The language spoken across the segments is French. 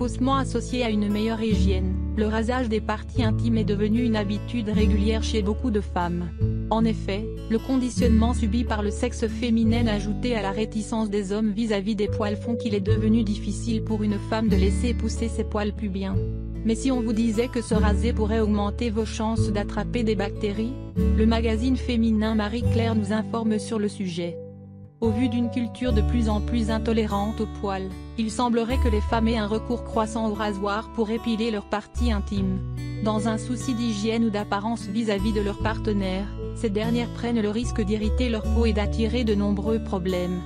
Faussement associé à une meilleure hygiène, le rasage des parties intimes est devenu une habitude régulière chez beaucoup de femmes. En effet, le conditionnement subi par le sexe féminin ajouté à la réticence des hommes vis-à-vis des poils font qu'il est devenu difficile pour une femme de laisser pousser ses poils pubiens. Mais si on vous disait que se raser pourrait augmenter vos chances d'attraper des bactéries? Le magazine féminin Marie-Claire nous informe sur le sujet. Au vu d'une culture de plus en plus intolérante aux poils, il semblerait que les femmes aient un recours croissant au rasoir pour épiler leurs parties intimes. Dans un souci d'hygiène ou d'apparence vis-à-vis de leur partenaire, ces dernières prennent le risque d'irriter leur peau et d'attirer de nombreux problèmes.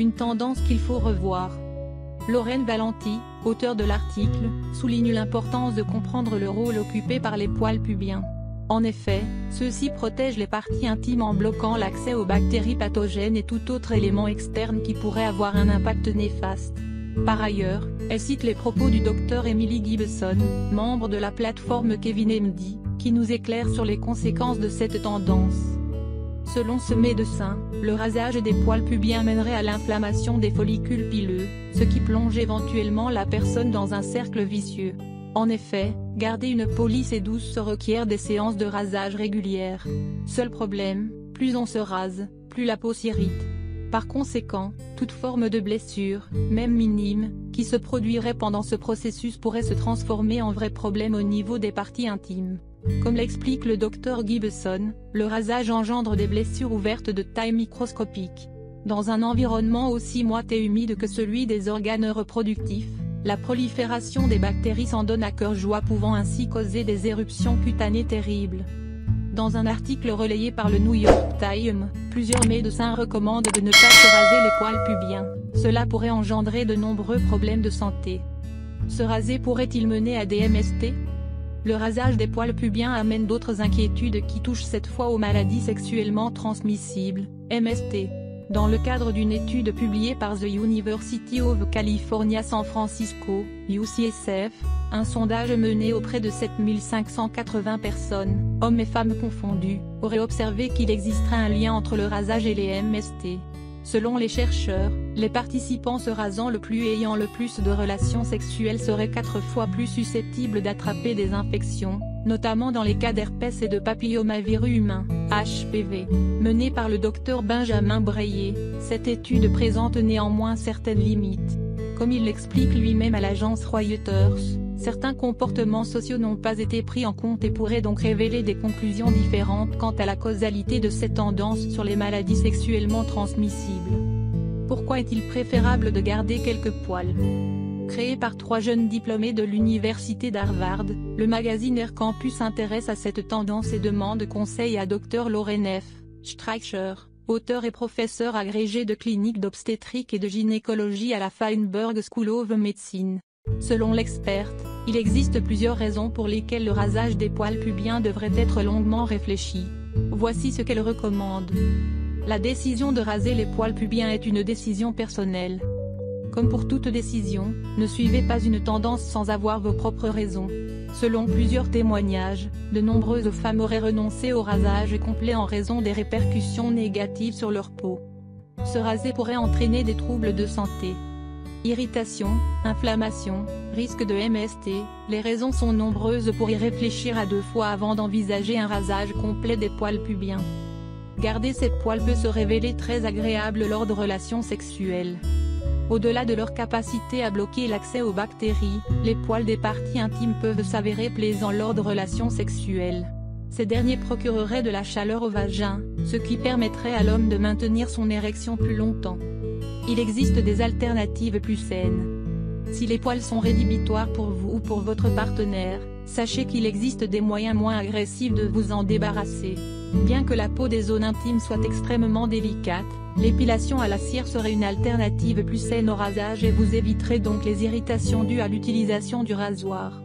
Une tendance qu'il faut revoir. Lorraine Valenti, auteure de l'article, souligne l'importance de comprendre le rôle occupé par les poils pubiens. En effet, ceux-ci protègent les parties intimes en bloquant l'accès aux bactéries pathogènes et tout autre élément externe qui pourrait avoir un impact néfaste. Par ailleurs, elle cite les propos du Dr Emily Gibson, membre de la plateforme KevinMD, qui nous éclaire sur les conséquences de cette tendance. Selon ce médecin, le rasage des poils pubiens mènerait à l'inflammation des follicules pileux, ce qui plonge éventuellement la personne dans un cercle vicieux. En effet, garder une peau lisse et douce requiert des séances de rasage régulières. Seul problème, plus on se rase, plus la peau s'irrite. Par conséquent, toute forme de blessure, même minime, qui se produirait pendant ce processus pourrait se transformer en vrai problème au niveau des parties intimes. Comme l'explique le Dr Gibson, le rasage engendre des blessures ouvertes de taille microscopique. Dans un environnement aussi moite et humide que celui des organes reproductifs, la prolifération des bactéries s'en donne à cœur joie, pouvant ainsi causer des éruptions cutanées terribles. Dans un article relayé par le New York Times, plusieurs médecins recommandent de ne pas se raser les poils pubiens, cela pourrait engendrer de nombreux problèmes de santé. Se raser pourrait-il mener à des MST? Le rasage des poils pubiens amène d'autres inquiétudes qui touchent cette fois aux maladies sexuellement transmissibles, MST. Dans le cadre d'une étude publiée par The University of California San Francisco, UCSF, un sondage mené auprès de 7580 personnes, hommes et femmes confondus, aurait observé qu'il existerait un lien entre le rasage et les MST. Selon les chercheurs, les participants se rasant le plus et ayant le plus de relations sexuelles seraient 4 fois plus susceptibles d'attraper des infections, notamment dans les cas d'herpès et de papillomavirus humains, HPV. Menée par le docteur Benjamin Breyer, cette étude présente néanmoins certaines limites. Comme il l'explique lui-même à l'agence Reuters, certains comportements sociaux n'ont pas été pris en compte et pourraient donc révéler des conclusions différentes quant à la causalité de cette tendance sur les maladies sexuellement transmissibles. Pourquoi est-il préférable de garder quelques poils? Créé par 3 jeunes diplômés de l'université d'Harvard, le magazine Air Campus s'intéresse à cette tendance et demande conseil à Dr Lauren F. Streicher, auteur et professeur agrégé de clinique d'obstétrique et de gynécologie à la Feinberg School of Medicine. Selon l'experte, il existe plusieurs raisons pour lesquelles le rasage des poils pubiens devrait être longuement réfléchi. Voici ce qu'elle recommande. La décision de raser les poils pubiens est une décision personnelle. Comme pour toute décision, ne suivez pas une tendance sans avoir vos propres raisons. Selon plusieurs témoignages, de nombreuses femmes auraient renoncé au rasage complet en raison des répercussions négatives sur leur peau. Se raser pourrait entraîner des troubles de santé. Irritation, inflammation, risque de MST, les raisons sont nombreuses pour y réfléchir à 2 fois avant d'envisager un rasage complet des poils pubiens. Garder ces poils peut se révéler très agréable lors de relations sexuelles. Au-delà de leur capacité à bloquer l'accès aux bactéries, les poils des parties intimes peuvent s'avérer plaisants lors de relations sexuelles. Ces derniers procureraient de la chaleur au vagin, ce qui permettrait à l'homme de maintenir son érection plus longtemps. Il existe des alternatives plus saines. Si les poils sont rédhibitoires pour vous ou pour votre partenaire, sachez qu'il existe des moyens moins agressifs de vous en débarrasser. Bien que la peau des zones intimes soit extrêmement délicate, l'épilation à la cire serait une alternative plus saine au rasage et vous éviterez donc les irritations dues à l'utilisation du rasoir.